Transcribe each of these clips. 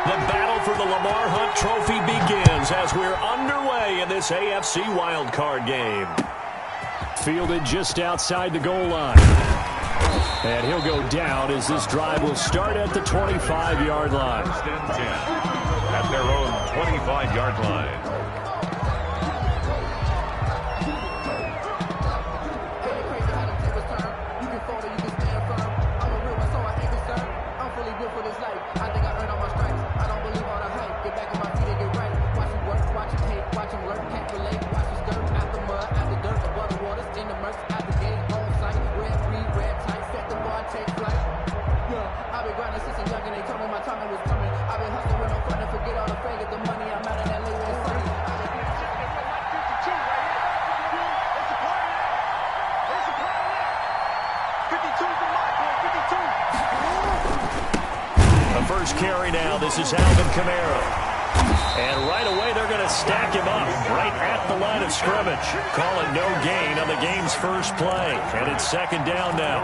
The battle for the Lamar Hunt Trophy begins as we're underway in this AFC wildcard game. Fielded just outside the goal line. And he'll go down as this drive will start at the 25-yard line. At their own 25-yard line. First carry now. This is Alvin Kamara. And right away, they're going to stack him up right at the line of scrimmage. Calling no gain on the game's first play. And it's second down now.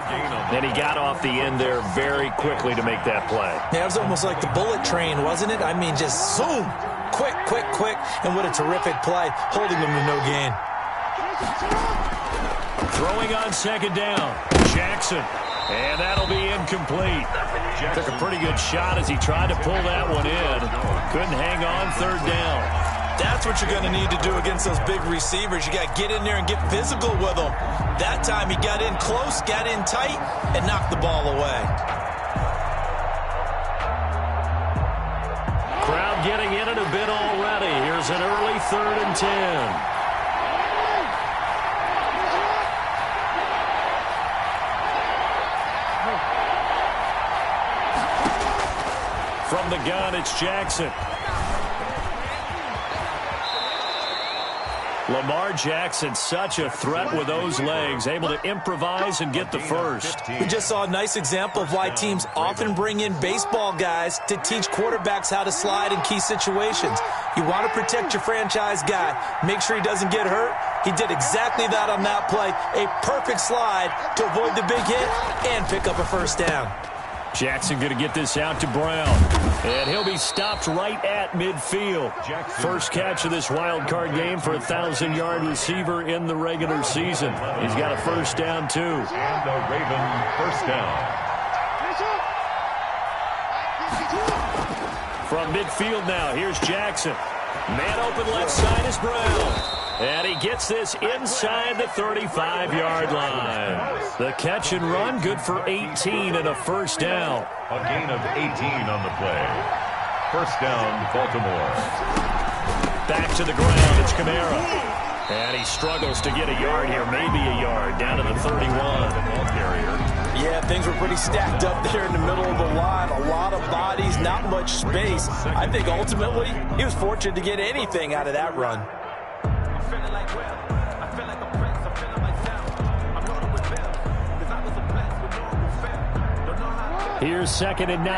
And he got off the end there very quickly to make that play. Yeah, it was almost like the bullet train, wasn't it? I mean, just zoom. Quick, quick, quick. And what a terrific play, holding him to no gain. Throwing on second down. Jackson. And that'll be incomplete. Took a pretty good shot as he tried to pull that one in. Couldn't hang on third down. That's what you're going to need to do against those big receivers. You got to get in there and get physical with them. That time he got in close, got in tight, and knocked the ball away. Crowd getting in it a bit already. Here's an early 3rd and 10. From the gun, it's Jackson. Lamar Jackson, such a threat with those legs, able to improvise and get the first. We just saw a nice example of why teams often bring in baseball guys to teach quarterbacks how to slide in key situations. You want to protect your franchise guy. Make sure he doesn't get hurt. He did exactly that on that play. A perfect slide to avoid the big hit and pick up a first down. Jackson going to get this out to Brown. And he'll be stopped right at midfield. First catch of this wild card game for a 1,000-yard receiver in the regular season. He's got a first down, too. And the Raven first down. From midfield now, here's Jackson. Man open left side is Brown. And he gets this inside the 35-yard line. The catch and run, good for 18 and a first down. A gain of 18 on the play. First down, Baltimore. Back to the ground, it's Kamara. And he struggles to get a yard here, maybe a yard, down to the 31. Yeah, things were pretty stacked up there in the middle of the line. A lot of bodies, not much space. I think ultimately he was fortunate to get anything out of that run. Here's 2nd and 9.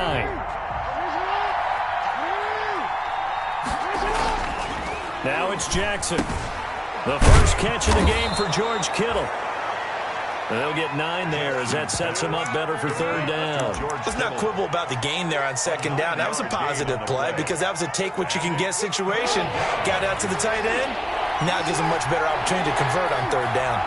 Now it's Jackson. The first catch of the game for George Kittle. They'll get 9 there as that sets him up better for third down. Let's not quibble about the gain there on second down. That was a positive play because that was a take-what-you-can-get situation. Got out to the tight end. Now gives him much better opportunity to convert on third down.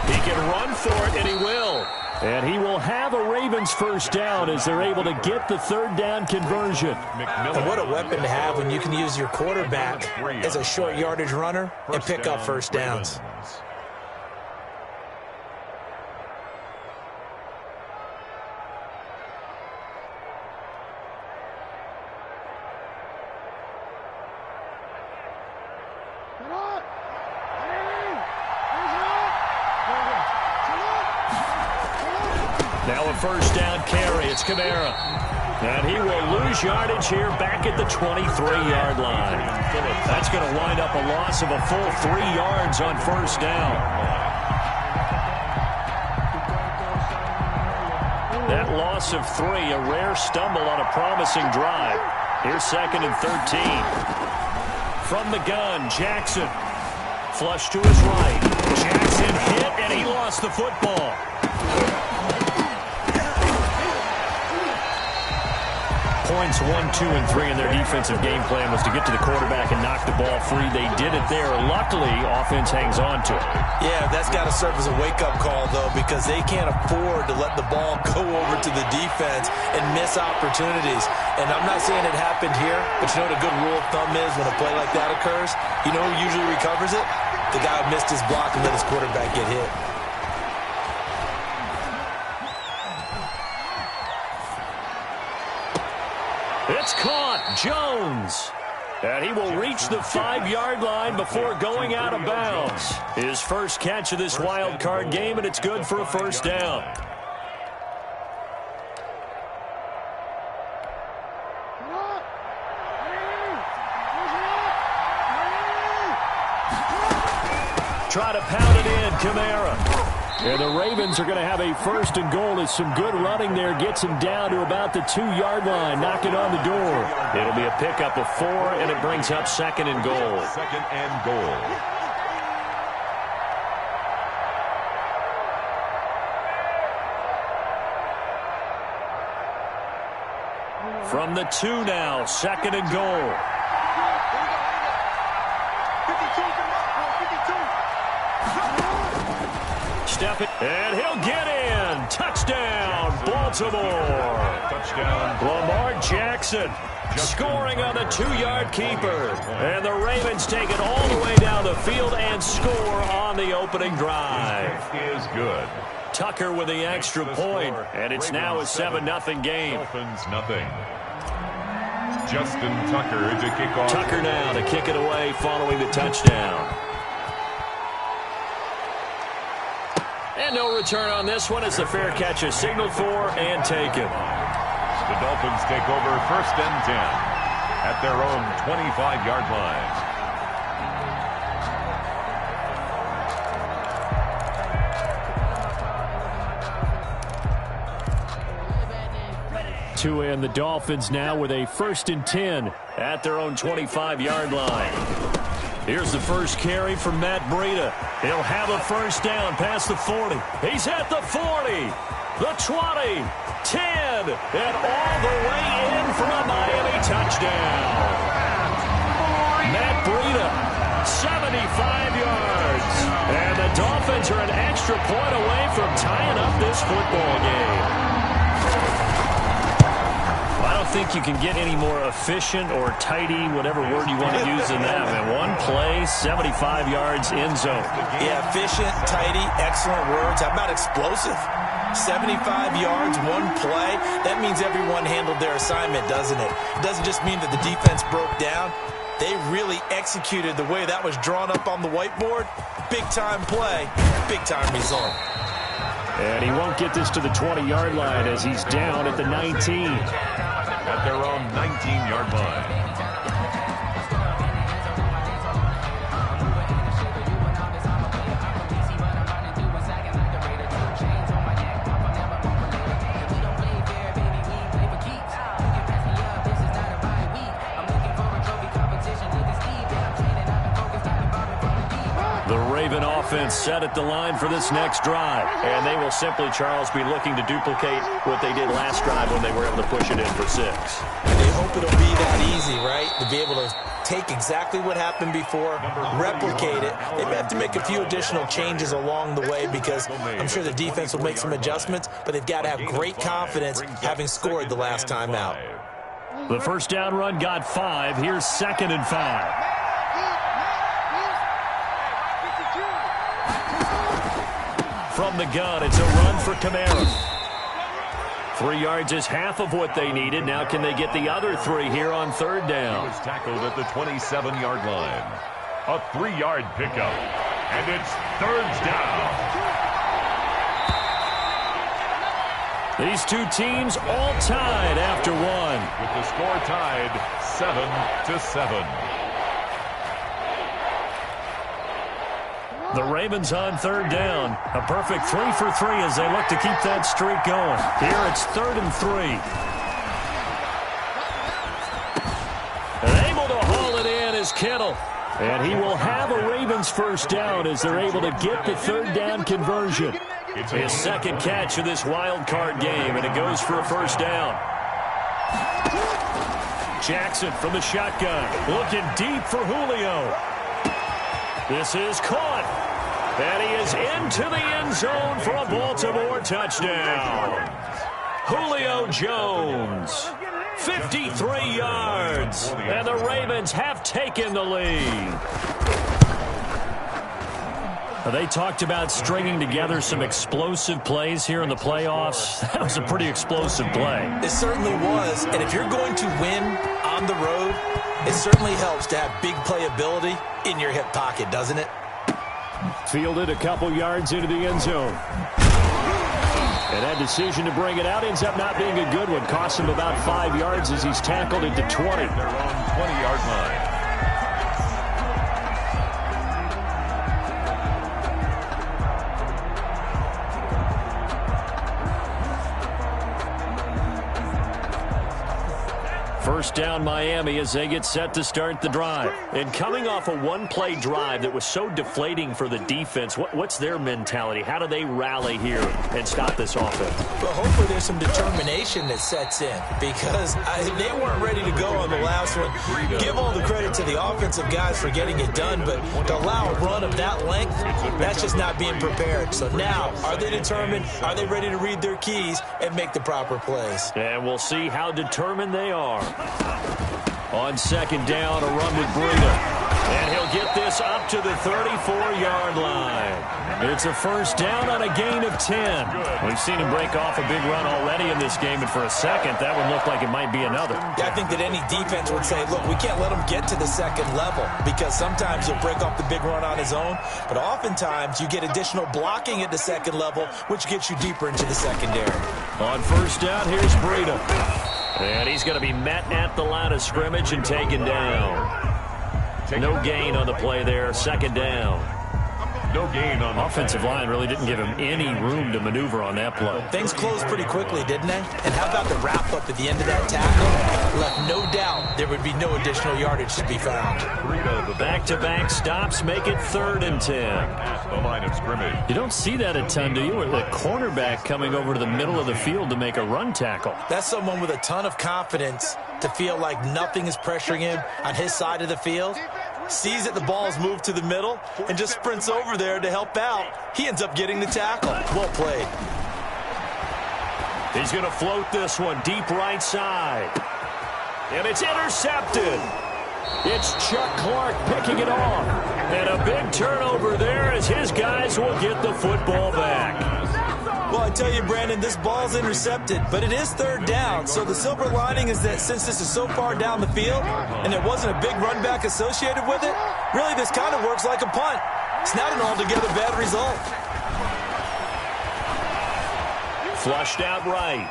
He can run for it, and he will. And he will have a Ravens first down as they're able to get the third down conversion. And what a weapon to have when you can use your quarterback as a short yardage runner and pick up first downs. Now a first down carry. It's Kamara. And he will lose yardage here back at the 23-yard line. That's going to wind up a loss of a full 3 yards on first down. That loss of 3, a rare stumble on a promising drive. Here's 2nd and 13. From the gun, Jackson. Flush to his right. Jackson hit, and he lost the football. points 1, 2, and 3 in their defensive game plan was to get to the quarterback and knock the ball free. They did it there. Luckily, offense hangs on to it. Yeah, that's got to serve as a wake-up call, though, because they can't afford to let the ball go over to the defense and miss opportunities. And I'm not saying it happened here, but you know what a good rule of thumb is when a play like that occurs? You know who usually recovers it? The guy who missed his block and let his quarterback get hit. It's caught. Jones. And he will reach the 5-yard line before going out of bounds. His first catch of this wild card game, and it's good for a first down. Try to pound it in, Kamara. And the Ravens are going to have a first and goal as some good running there gets him down to about the 2-yard line, knocking on the door. It'll be a pickup of 4, and it brings up second and goal. Second and goal. From the 2 now, second and goal. Step it, and he'll get in. Touchdown, Baltimore. Touchdown. Lamar Jackson scoring on the 2-yard keeper. And the Ravens take it all the way down the field and score on the opening drive. Is good. Tucker with the extra point, and it's now a 7-0 game. Dolphins nothing. Justin Tucker to kick off. Tucker now to kick it away following the touchdown. And no return on this one as the fair catch is signaled for and taken. The Dolphins take over first and 10 at their own 25-yard line. And the Dolphins now with a first and 10 at their own 25-yard line. Here's the first carry from Matt Breida. He'll have a first down past the 40. He's at the 40, the 20, 10, and all the way in for a Miami touchdown. Matt Breida, 75 yards. And the Dolphins are an extra point away from tying up this football game. I don't think you can get any more efficient or tidy, whatever word you want to use in that. Man, one play, 75 yards, end zone. Yeah, efficient, tidy, excellent words. How about explosive? 75 yards, one play. That means everyone handled their assignment, doesn't it? It doesn't just mean that the defense broke down. They really executed the way that was drawn up on the whiteboard. Big-time play, big-time result. And he won't get this to the 20-yard line as he's down at the 19. At their own 19-yard line. The Raven offense set at the line for this next drive. And they will simply, Charles, be looking to duplicate what they did last drive when they were able to push it in for 6. And they hope it'll be that easy, right? To be able to take exactly what happened before, replicate it. They may have to make a few additional changes along the way because I'm sure the defense will make some adjustments, but they've got to have great confidence having scored the last time out. The first down run got 5. Here's second and 5. From the gun, it's a run for Kamara. 3 yards is half of what they needed. Now can they get the other 3 here on third down? He was tackled at the 27-yard line. A 3-yard pickup. And it's third down. These two teams all tied after one. With the score tied 7-7. The Ravens on third down. A perfect 3 for 3 as they look to keep that streak going. Here it's 3rd and 3. And able to haul it in is Kittle. And he will have a Ravens first down as they're able to get the third down conversion. His second catch of this wild card game, and it goes for a first down. Jackson from the shotgun. Looking deep for Julio. This is caught. And he is into the end zone for a Baltimore touchdown. Julio Jones, 53 yards. And the Ravens have taken the lead. They talked about stringing together some explosive plays here in the playoffs. That was a pretty explosive play. It certainly was. And if you're going to win on the road, it certainly helps to have big playability in your hip pocket, doesn't it? Fielded a couple yards into the end zone. And that decision to bring it out ends up not being a good one. Cost him about 5 yards as he's tackled into 20. They're on 20-yard line. First down Miami as they get set to start the drive. And coming off a one-play drive that was so deflating for the defense, what's their mentality? How do they rally here and stop this offense? Well, hopefully there's some determination that sets in because they weren't ready to go on the last one. Give all the credit to the offensive guys for getting it done, but to allow a run of that length, that's just not being prepared. So now, are they determined? Are they ready to read their keys and make the proper plays? And we'll see how determined they are. On second down, a run with Breida. And he'll get this up to the 34-yard line. It's a first down on a gain of 10. We've seen him break off a big run already in this game, and for a second, that would look like it might be another. Yeah, I think that any defense would say, look, we can't let him get to the second level because sometimes he'll break off the big run on his own, but oftentimes you get additional blocking at the second level, which gets you deeper into the secondary. On first down, here's Breida. And he's going to be met at the line of scrimmage and taken down. No gain on the play there. Second down. No gain on the offensive line really didn't give him any room to maneuver on that play. Things closed pretty quickly, didn't they? And how about the wrap-up at the end of that tackle? Left no doubt there would be no additional yardage to be found. Back-to-back stops make it 3rd and 10. The line of scrimmage. You don't see that a ton, do you? With a cornerback coming over to the middle of the field to make a run tackle. That's someone with a ton of confidence to feel like nothing is pressuring him on his side of the field. Sees that the ball's moved to the middle and just sprints over there to help out. He ends up getting the tackle. Well played. He's going to float this one deep right side. And it's intercepted. It's Chuck Clark picking it off. And a big turnover there as his guys will get the football back. Well, I tell you, Brandon, this ball's intercepted, but it is 3rd down. So the silver lining is that since this is so far down the field and there wasn't a big run back associated with it, really this kind of works like a punt. It's not an altogether bad result. Flushed out right.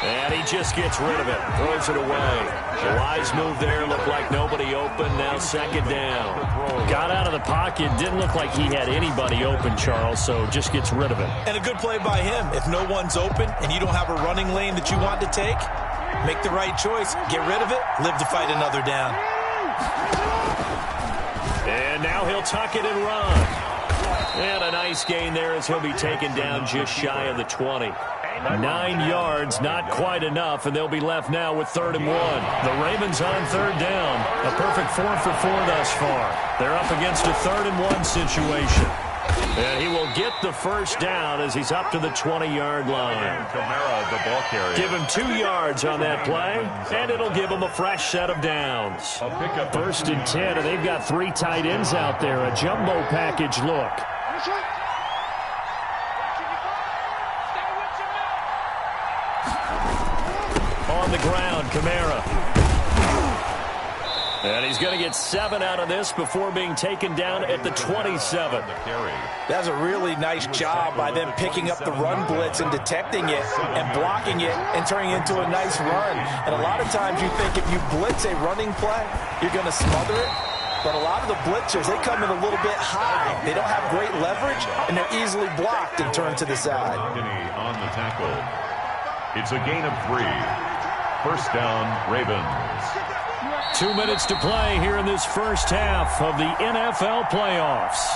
And he just gets rid of it. Throws it away. The wise move there. Looked like nobody open. Now second down. Got out of the pocket. Didn't look like he had anybody open, Charles, so just gets rid of it. And a good play by him. If no one's open and you don't have a running lane that you want to take, make the right choice. Get rid of it. Live to fight another down. And now he'll tuck it and run. And a nice gain there as he'll be taken down just shy of the 20. 9 yards, not quite enough, and they'll be left now with 3rd and 1. The Ravens on 3rd down. A perfect 4 for 4 thus far. They're up against a 3rd and 1 situation. And he will get the first down as he's up to the 20-yard line. Kamara, the ball carrier. Give him 2 yards on that play, and it'll give him a fresh set of downs. 1st and 10, and they've got 3 tight ends out there. A jumbo package look. On the ground, Kamara. And he's going to get 7 out of this before being taken down at the 27. That's a really nice job by them picking up the run blitz and detecting it and blocking it and turning it into a nice run. And a lot of times you think if you blitz a running play, you're going to smother it. But a lot of the blitzers, they come in a little bit high. They don't have great leverage, and they're easily blocked and turned to the side. On the tackle. It's a gain of 3. First down, Ravens. 2 minutes to play here in this first half of the NFL playoffs.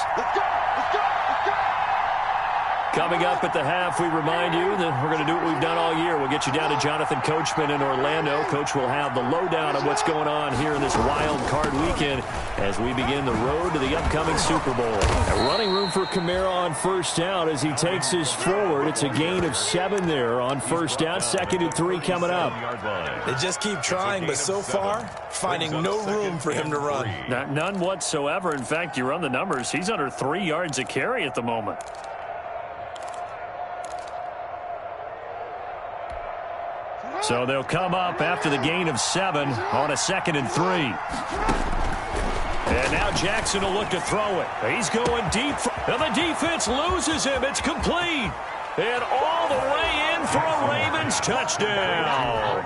Coming up at the half, we remind you that we're going to do what we've done all year. We'll get you down to Jonathan Coachman in Orlando. Coach will have the lowdown on what's going on here in this wild card weekend as we begin the road to the upcoming Super Bowl. A running room for Kamara on first down as he takes us forward. It's a gain of 7 there on first down. 2nd and 3 coming up. They just keep trying, but so far, finding no room for him to run. None whatsoever. In fact, you run the numbers. He's under 3 yards a carry at the moment. So they'll come up after the gain of 7 on a 2nd and 3. And now Jackson will look to throw it. He's going deep, and the defense loses him. It's complete. And all the way in for a Ravens touchdown.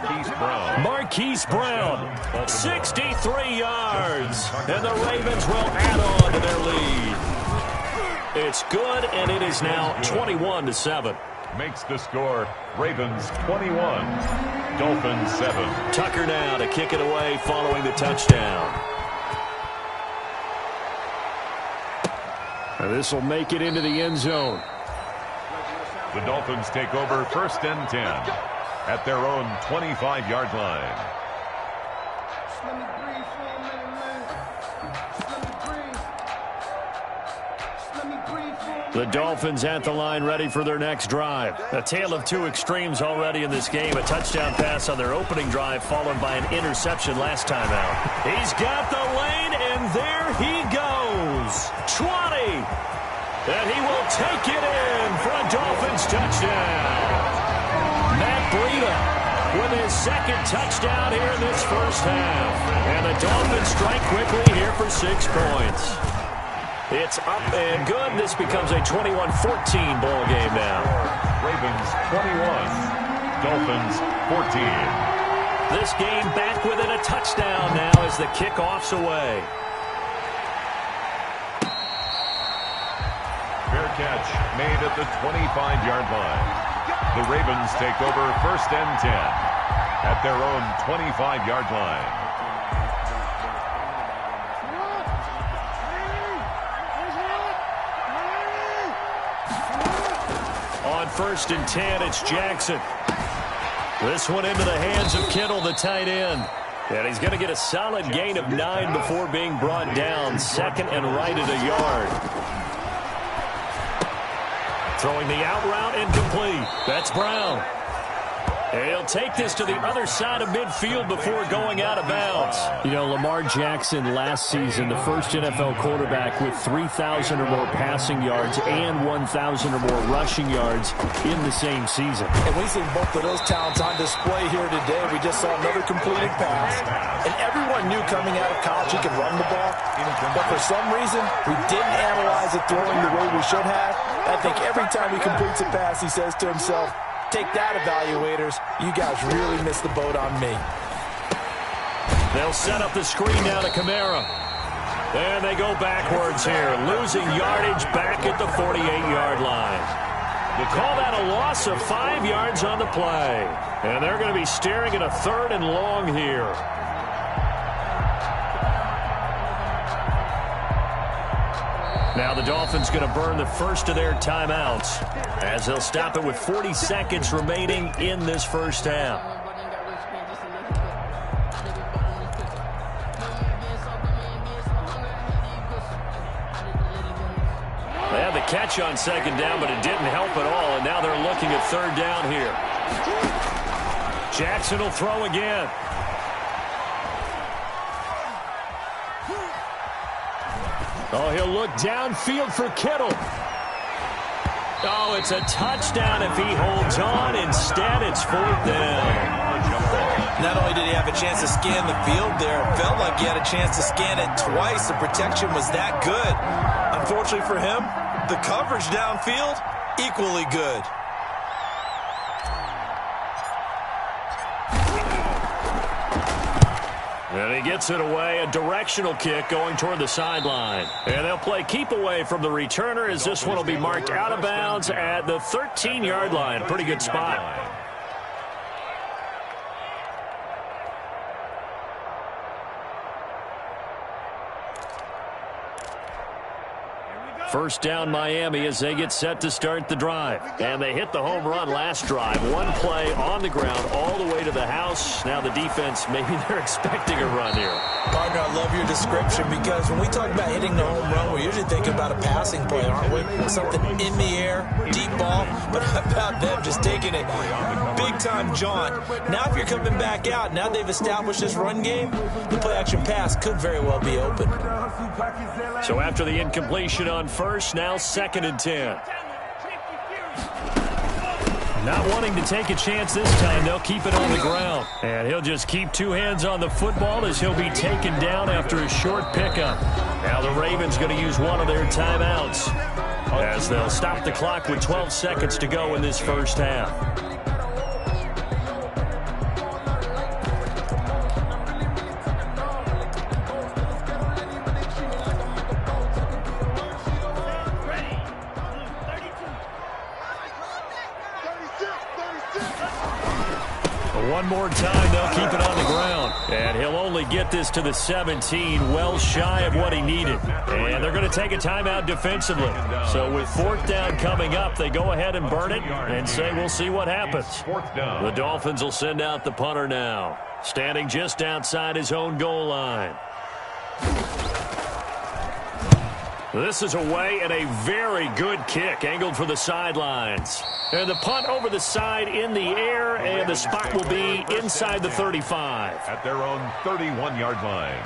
Marquise Brown, 63 yards. And the Ravens will add on to their lead. It's good, and it is now 21-7. Makes the score Ravens 21, Dolphins 7. Tucker now to kick it away following the touchdown. And this will make it into the end zone. The Dolphins take over 1st and 10 at their own 25-yard line. The Dolphins at the line ready for their next drive. A tale of two extremes already in this game. A touchdown pass on their opening drive followed by an interception last time out. He's got the lane, and there he goes. 20. And he will take it in for a Dolphins touchdown. Matt Breida with his 2nd touchdown here in this first half. And the Dolphins strike quickly here for 6 points. It's up and good. This becomes a 21-14 ball game now. Ravens 21, Dolphins 14. This game back within a touchdown now as the kickoff's away. Fair catch made at the 25-yard line. The Ravens take over 1st and 10 at their own 25-yard line. On 1st and 10, it's Jackson. This one into the hands of Kittle, the tight end. And he's going to get a solid gain of 9 before being brought down. 2nd and right at a yard. Throwing the out route incomplete. That's Brown. And he'll take this to the other side of midfield before going out of bounds. You know, Lamar Jackson last season, the first NFL quarterback with 3,000 or more passing yards and 1,000 or more rushing yards in the same season. And we see both of those talents on display here today. We just saw another completed pass. And everyone knew coming out of college he could run the ball. But for some reason, we didn't analyze it throwing the way we should have. I think every time he completes a pass, he says to himself, "Take that, evaluators. You guys really missed the boat on me." They'll set up the screen now to Kamara. And they go backwards here, losing yardage back at the 48-yard line. They call that a loss of 5 yards on the play. And they're going to be staring at a 3rd and long here. Now the Dolphins going to burn the first of their timeouts as they'll stop it with 40 seconds remaining in this first half. They had the catch on 2nd down, but it didn't help at all, and now they're looking at 3rd down here. Jackson will throw again. Oh, he'll look downfield for Kittle. Oh, it's a touchdown if he holds on. Instead, it's 4th down. Not only did he have a chance to scan the field there, it felt like he had a chance to scan it twice. The protection was that good. Unfortunately for him, the coverage downfield, equally good. And he gets it away, a directional kick going toward the sideline. And they'll play keep away from the returner as this one will be marked out of bounds at the 13-yard line. Pretty good spot. First down Miami as they get set to start the drive. And they hit the home run last drive. One play on the ground all the way to the house. Now the defense, maybe they're expecting a run here. Partner, I love your description because when we talk about hitting the home run, we're usually thinking about a passing play, aren't we? Something in the air, deep ball. But how about them just taking it big time, John? Now if you're coming back out, now they've established this run game, the play-action pass could very well be open. So after the incompletion on first, now 2nd and 10. Not wanting to take a chance this time, they'll keep it on the ground. And he'll just keep two hands on the football as he'll be taken down after a short pickup. Now the Ravens going to use one of their timeouts as they'll stop the clock with 12 seconds to go in this first half. One more time, they'll keep it on the ground. And he'll only get this to the 17, well shy of what he needed. And they're going to take a timeout defensively. So with 4th down coming up, they go ahead and burn it and say we'll see what happens. The Dolphins will send out the punter now, standing just outside his own goal line. This is away and a very good kick, angled for the sidelines. And the punt over the side in the air, and the spot will be inside the 35. At their own 31-yard line.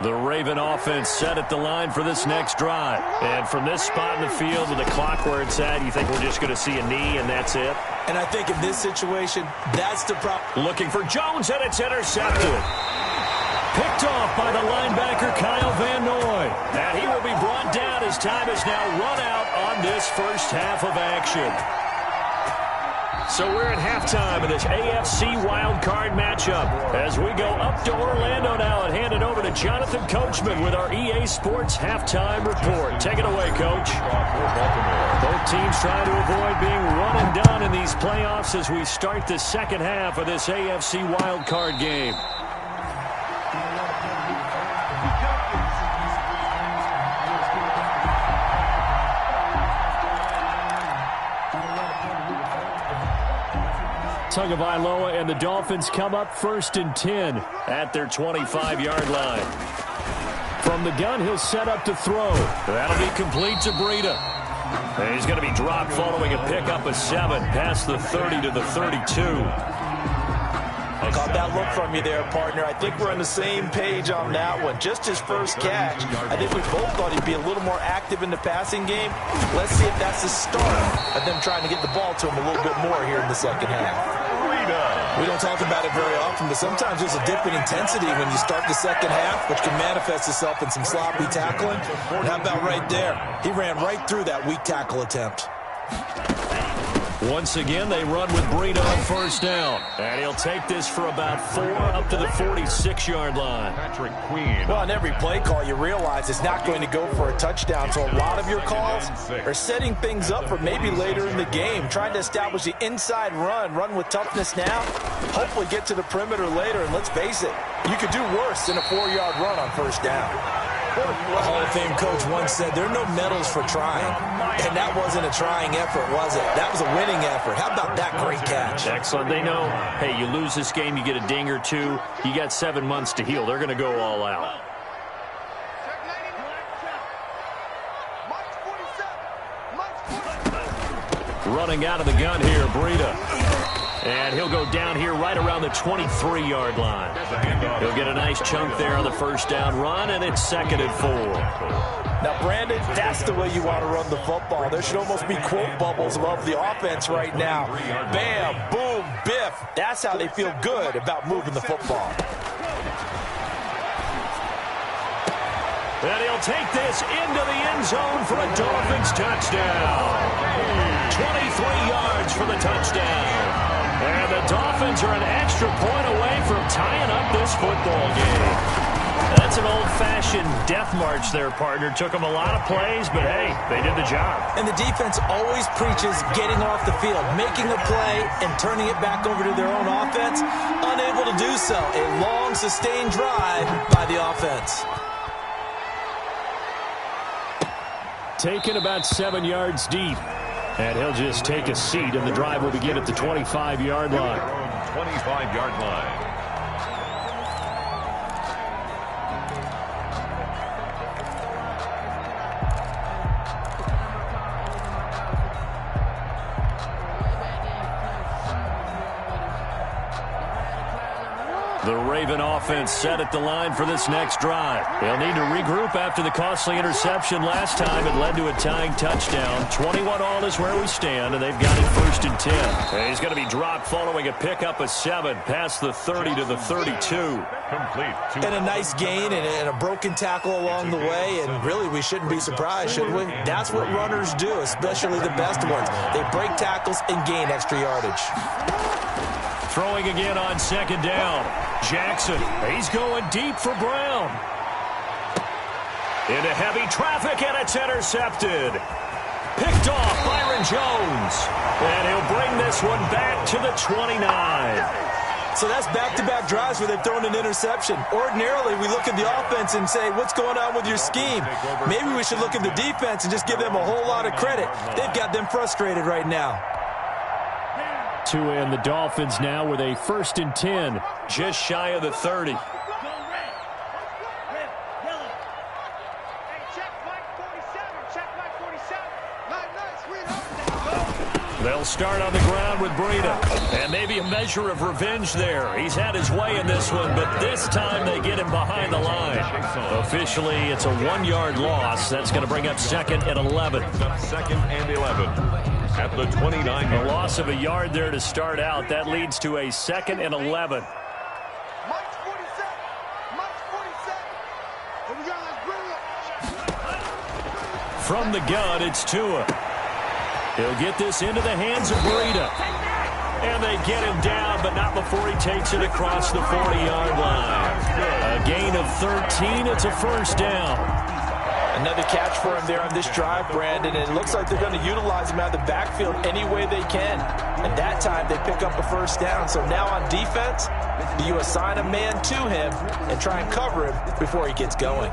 The Raven offense set at the line for this next drive. And from this spot in the field with the clock where it's at, you think we're just going to see a knee and that's it? And I think in this situation, that's the problem. Looking for Jones, and it's intercepted. Picked off by the linebacker, Kyle Van Noy. And he will be brought down as time has now run out on this first half of action. So we're at halftime of this AFC wildcard matchup as we go up to Orlando now and hand it over to Jonathan Coachman with our EA Sports halftime report. Take it away, Coach. Both teams trying to avoid being run and done in these playoffs as we start the second half of this AFC wildcard game. Tagovailoa and the Dolphins come up 1st and 10 at their 25-yard line. From the gun, he'll set up to throw. That'll be complete to Breida. And he's going to be dropped following a pickup of 7 past the 30 to the 32. Caught that look from you there, partner. I think we're on the same page on that one. Just his first catch. I think we both thought he'd be a little more active in the passing game. Let's see if that's the start of them trying to get the ball to him a little bit more here in the second half. We don't talk about it very often, but sometimes there's a dip in intensity when you start the second half, which can manifest itself in some sloppy tackling. And how about right there? He ran right through that weak tackle attempt. Once again, they run with Breida on first down. And he'll take this for about 4 up to the 46-yard line. Patrick Queen. Well, on every play call, you realize it's not going to go for a touchdown. So a lot of your calls are setting things up for maybe later in the game, trying to establish the inside run with toughness now, hopefully get to the perimeter later. And let's face it, you could do worse than a 4-yard run on first down. A Hall of Fame coach once said, there are no medals for trying. And that wasn't a trying effort, was it? That was a winning effort. How about that great catch? Excellent. They know, hey, you lose this game, you get a ding or two. You got 7 months to heal. They're going to go all out. Running out of the gun here, Breida. And he'll go down here right around the 23-yard line. He'll get a nice chunk there on the first down run, and it's 2nd and 4. Now, Brandon, that's the way you want to run the football. There should almost be quote bubbles above the offense right now. Bam, boom, biff. That's how they feel good about moving the football. And he'll take this into the end zone for a Dolphins touchdown. 23 yards for the touchdown. And the Dolphins are an extra point away from tying up this football game. That's an old-fashioned death march there, partner. Took them a lot of plays, but, hey, they did the job. And the defense always preaches getting off the field, making a play, and turning it back over to their own offense. Unable to do so. A long, sustained drive by the offense. Taken about 7 yards deep. And he'll just take a seat, and the drive will begin at the 25-yard line. 25-yard line. The Raven offense set at the line for this next drive. They'll need to regroup after the costly interception last time. It led to a tying touchdown. 21-all is where we stand, and they've got it 1st and 10. And he's going to be dropped following a pickup of 7 past the 30 to the 32. Complete. And a nice gain and a broken tackle along the way, and really we shouldn't be surprised, should we? That's what runners do, especially the best ones. They break tackles and gain extra yardage. Throwing again on 2nd down. Jackson, he's going deep for Brown. Into heavy traffic, and it's intercepted. Picked off Byron Jones. And he'll bring this one back to the 29. So that's back-to-back drives where they've thrown an interception. Ordinarily, we look at the offense and say, what's going on with your scheme? Maybe we should look at the defense and just give them a whole lot of credit. They've got them frustrated right now. Tua and the Dolphins now with a 1st and 10. Just shy of the 30. They'll start on the ground with Breida. And maybe a measure of revenge there. He's had his way in this one, but this time they get him behind the line. Officially, it's a 1-yard loss. That's going to bring up 2nd and 11. 2nd and 11. At the 29. A loss of a yard there to start out. That leads to a 2nd and 11. From the gun, it's Tua. He'll get this into the hands of Breida. And they get him down, but not before he takes it across the 40-yard line. A gain of 13. It's a 1st down. Another catch for him there on this drive, Brandon, and it looks like they're going to utilize him out of the backfield any way they can. And that time they pick up a 1st down. So now on defense, you assign a man to him and try and cover him before he gets going.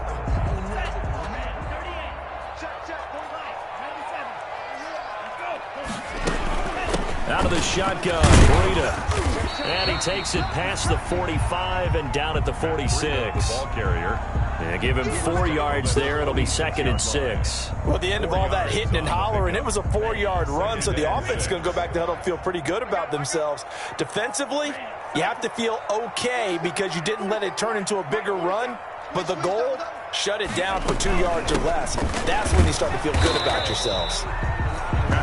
Out of the shotgun, Breida. And he takes it past the 45 and down at the 46. Ball carrier. Yeah, give him 4 yards there. It'll be 2nd and 6. Well, at the end of all that hitting and hollering, it was a 4-yard run, so the offense is going to go back to huddle and feel pretty good about themselves. Defensively, you have to feel okay because you didn't let it turn into a bigger run, but the goal, shut it down for 2 yards or less. That's when you start to feel good about yourselves.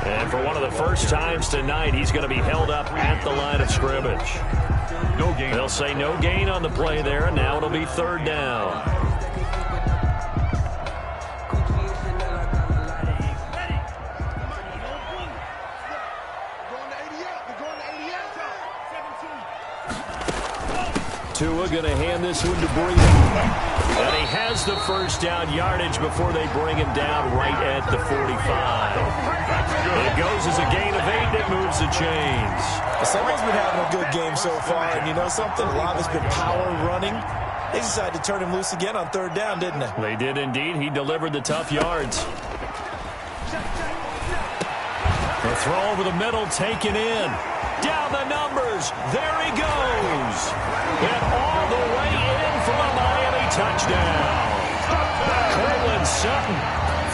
And for one of the first times tonight, he's going to be held up at the line of scrimmage. No gain. They'll say no gain on the play there, and now it'll be 3rd down. Tua going to hand this one to Breida. And he has the 1st down yardage before they bring him down right at the 45. It goes as a gain of 8. It moves the chains. Someone's been having a good game so far, and you know something? A lot of it's been power running. They decided to turn him loose again on 3rd down, didn't they? They did indeed. He delivered the tough yards. The throw over the middle, taken in. Down the numbers. There he goes. And all the way in for a Miami touchdown. Cortland Sutton,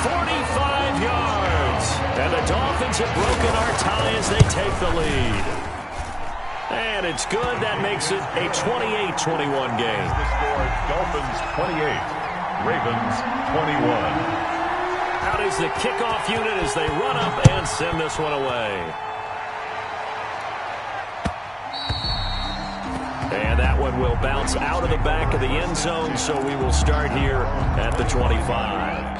45 yards. And the Dolphins have broken our tie as they take the lead. And it's good. That makes it a 28-21 game. The score, Dolphins 28, Ravens 21. Out is the kickoff unit as they run up and send this one away. And that one will bounce out of the back of the end zone, so we will start here at the 25.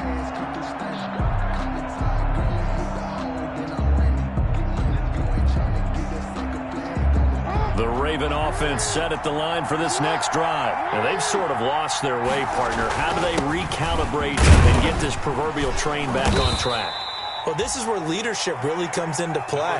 The Raven offense set at the line for this next drive. Now, they've sort of lost their way, partner. How do they recalibrate and get this proverbial train back on track? Well, this is where leadership really comes into play.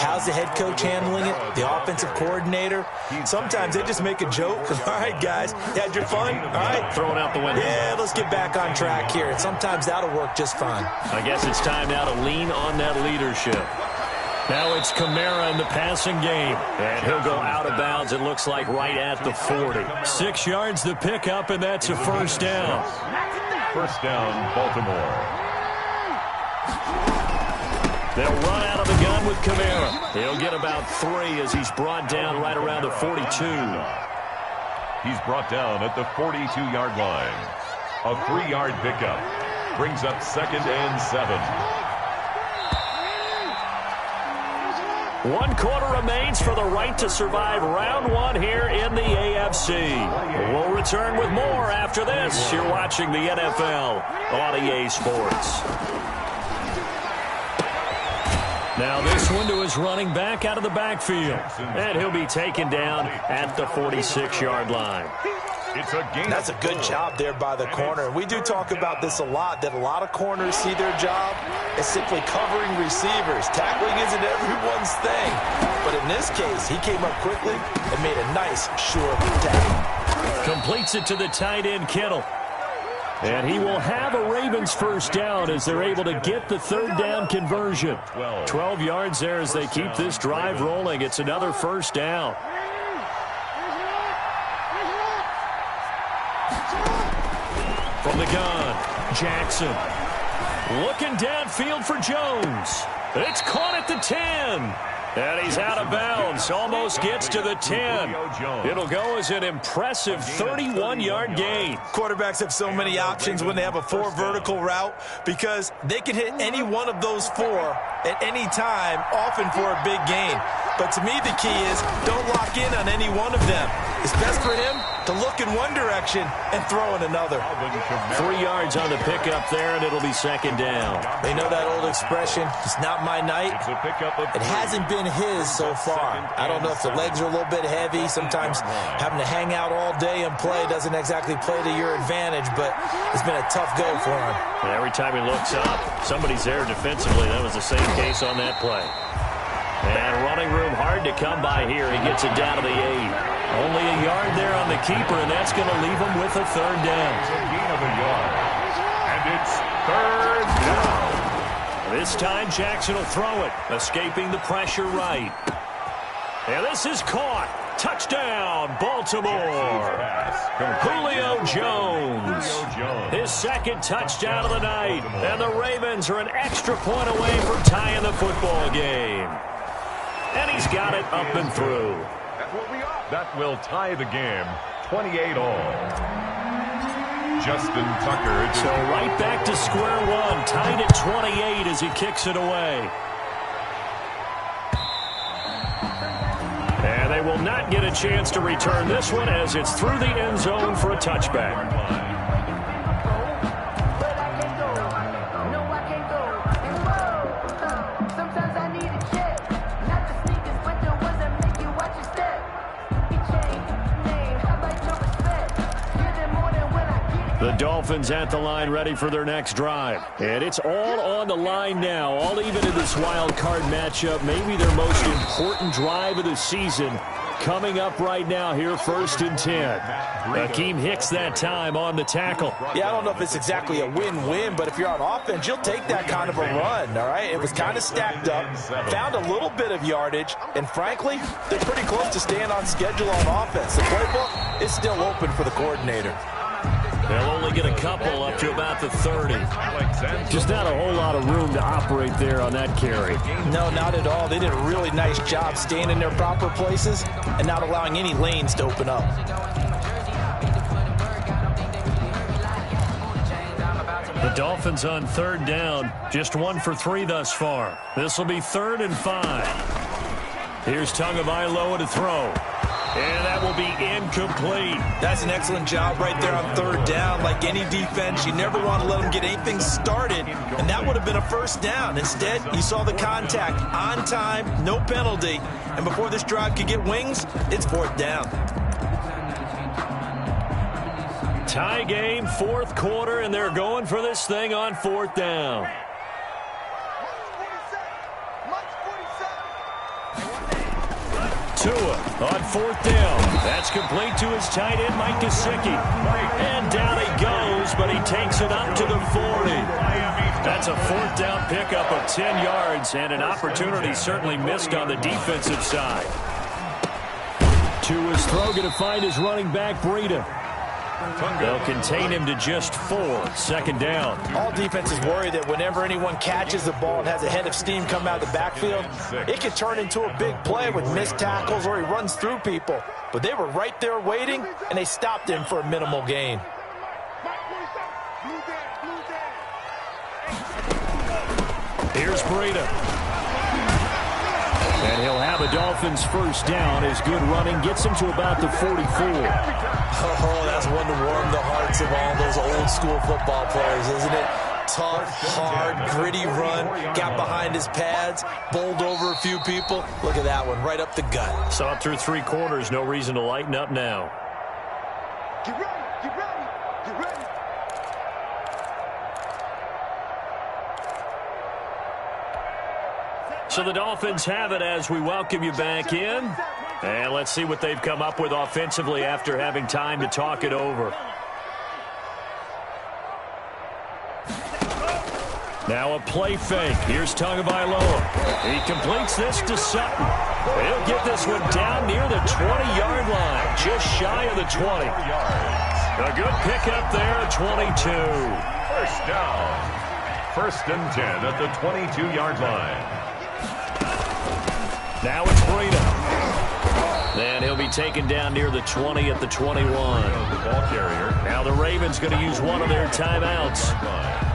How's the head coach handling it? The offensive coordinator? Sometimes they just make a joke. All right, guys, you had your fun? All right. Throwing out the window. Yeah, let's get back on track here. And sometimes that'll work just fine. I guess it's time now to lean on that leadership. Now it's Kamara in the passing game. And he'll go out of bounds, it looks like, right at the 40. 6 yards the pickup, and that's a first down. First down, Baltimore. They'll run out of the gun with Kamara. He'll get about 3 as he's brought down right around the 42. He's brought down at the 42-yard line. A 3-yard pickup brings up 2nd and 7. 1 quarter remains for the right to survive round 1 here in the AFC. We'll return with more after this. You're watching the NFL on EA Sports. Now this one to his running back out of the backfield. And he'll be taken down at the 46-yard line. That's a good job there by the corner. And we do talk about this a lot, that a lot of corners see their job as simply covering receivers. Tackling isn't everyone's thing. But in this case, he came up quickly and made a nice, sure tackle. Completes it to the tight end, Kittle. And he will have a Ravens first down as they're able to get the 3rd down conversion. 12 yards there as they keep this drive rolling. It's another first down. From the gun, Jackson. Looking downfield for Jones. It's caught at the 10. And he's out of bounds. Almost gets to the 10. It'll go as an impressive 31-yard gain. Quarterbacks have so many options when they have a 4 vertical route because they can hit any one of those 4 at any time, often for a big gain. But to me, the key is don't lock in on any one of them. It's best for him to look in one direction and throw in another. 3 yards on the pickup there, and it'll be 2nd down. They know that old expression, it's not my night. It hasn't been his so far. I don't know if the legs are a little bit heavy. Sometimes having to hang out all day and play doesn't exactly play to your advantage, but it's been a tough go for him. And every time he looks up, somebody's there defensively. That was the same case on that play. And running room hard to come by here. He gets it down to the 8. Only a yard there on the keeper, and that's going to leave him with a 3rd down. It's a gain of a yard. And it's 3rd down. This time Jackson will throw it, escaping the pressure right. And this is caught. Touchdown, Baltimore. Julio Jones. His 2nd touchdown of the night. And the Ravens are an extra point away from tying the football game. And he's got it up and through. That will tie the game, 28 all. Justin Tucker. So right back to square one, tied at 28 as he kicks it away. And they will not get a chance to return this one as it's through the end zone for a touchback. The Dolphins at the line ready for their next drive. And it's all on the line now, all even in this wild card matchup. Maybe their most important drive of the season coming up right now here, 1st and 10. Akeem Hicks that time on the tackle. Yeah, I don't know if it's exactly a win-win, but if you're on offense, you'll take that kind of a run, all right? It was kind of stacked up, found a little bit of yardage, and frankly, they're pretty close to staying on schedule on offense. The playbook is still open for the coordinator. They'll only get a couple up to about the 30. Just not a whole lot of room to operate there on that carry. No, not at all. They did a really nice job staying in their proper places and not allowing any lanes to open up. The Dolphins on 3rd down, just 1 for 3 thus far. This will be 3rd and 5. Here's Tagovailoa to throw. And that will be incomplete. That's an excellent job right there on third down. Like any defense, you never want to let them get anything started, and that would have been a first down. Instead, you saw the contact on time, no penalty, and before this drive could get wings, it's fourth down. Tie game, fourth quarter, and they're going for this thing on fourth down. Tua on fourth down. That's complete to his tight end, Mike Gesicki. And down he goes, but he takes it up to the 40. That's a fourth down pickup of 10 yards, and an opportunity certainly missed on the defensive side. Tua's throw going to find his running back, Breida. They'll contain him to just 4. Second down. All defenses worry that whenever anyone catches the ball and has a head of steam come out of the backfield, it can turn into a big play with missed tackles or he runs through people. But they were right there waiting, and they stopped him for a minimal gain. Here's Breida. And he'll have a Dolphins first down. His good running gets him to about the 44. Oh, that's one to warm the hearts of all those old school football players, isn't it? Tough, hard, gritty run, got behind his pads, bowled over a few people. Look at that one, right up the gut. So up through 3 quarters, no reason to lighten up now. Get ready, get ready, get ready. So the Dolphins have it as we welcome you back in. And let's see what they've come up with offensively after having time to talk it over. Now a play fake. Here's Tagovailoa. He completes this to Sutton. He'll get this one down near the 20-yard line, just shy of the 20. A good pickup there at 22. First down. First and 10 at the 22-yard line. Now it's Breida. And he'll be taken down near the 20 at the 21. The ball carrier. Now the Ravens going to use one of their timeouts,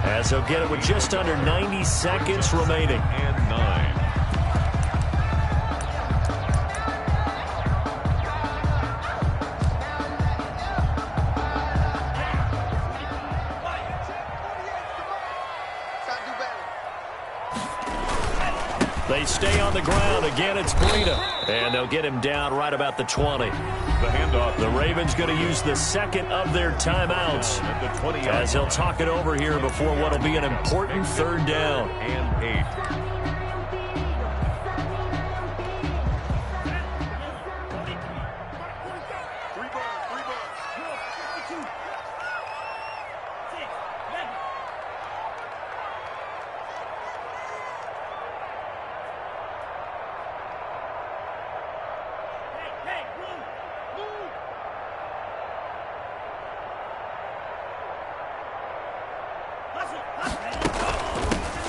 as they'll get it with just under 90 seconds remaining. And 9. They stay on the ground. Again, it's Breida. And they'll get him down right about the 20. The handoff. The Ravens going to use the second of their timeouts, At the 20 as they'll talk it over here before what will be an important third down. And 8.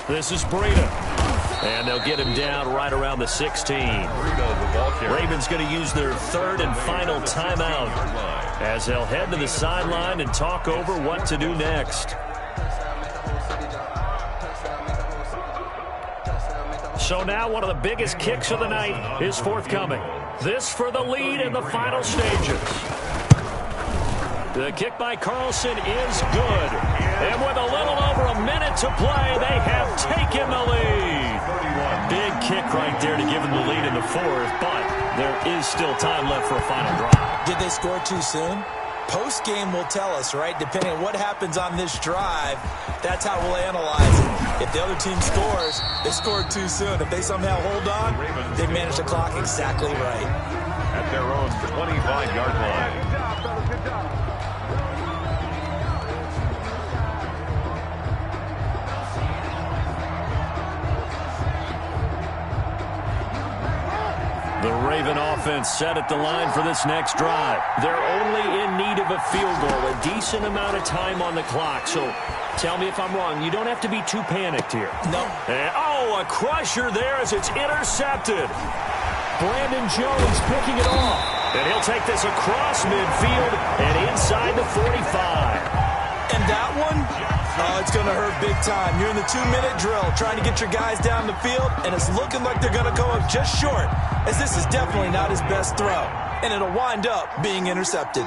This is Breida. And they'll get him down right around the 16. Ravens going to use their third and final timeout, as they'll head to the sideline and talk over what to do next. So now one of the biggest kicks of the night is forthcoming. This for the lead in the final stages. The kick by Carlson is good. And with a little over a minute to play, they have taken the lead. Big kick right there to give them the lead in the fourth, but there is still time left for a final drive. Did they score too soon? Post-game will tell us, right? Depending on what happens on this drive, that's how we'll analyze it. If the other team scores, they scored too soon. If they somehow hold on, they manage the clock exactly right. At their own 25-yard line. The Raven offense set at the line for this next drive. They're only in need of a field goal, a decent amount of time on the clock. So tell me if I'm wrong. You don't have to be too panicked here. No. And, a crusher there as it's intercepted. Brandon Jones picking it off. And he'll take this across midfield and inside the 45. And that one, it's going to hurt big time. You're in the 2-minute drill trying to get your guys down the field, and it's looking like they're going to go up just short, as this is definitely not his best throw. and it'll wind up being intercepted.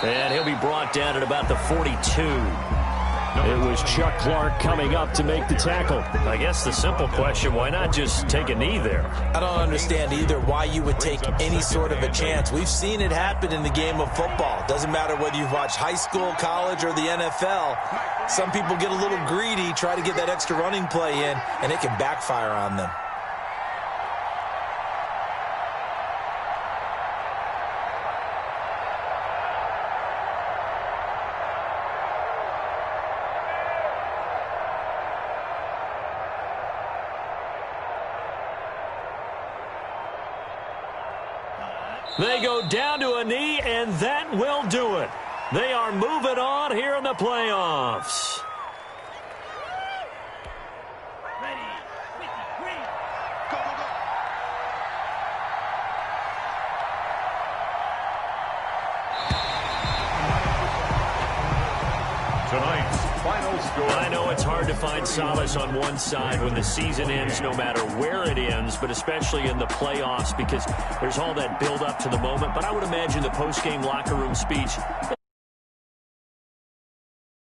And he'll be brought down at about the 42. It was Chuck Clark coming up to make the tackle. I guess the simple question, why not just take a knee there? I don't understand either why you would take any sort of a chance. We've seen it happen in the game of football. Doesn't matter whether you've watched high school, college, or the NFL. Some people get a little greedy, try to get that extra running play in, and it can backfire on them. They go down to a knee, and that will do it. They are moving on here in the playoffs. Tonight's final score. I know it's hard to find solace on one side when the season ends, no matter where it ends, but especially in the playoffs because there's all that build up to the moment. But I would imagine the post-game locker room speech,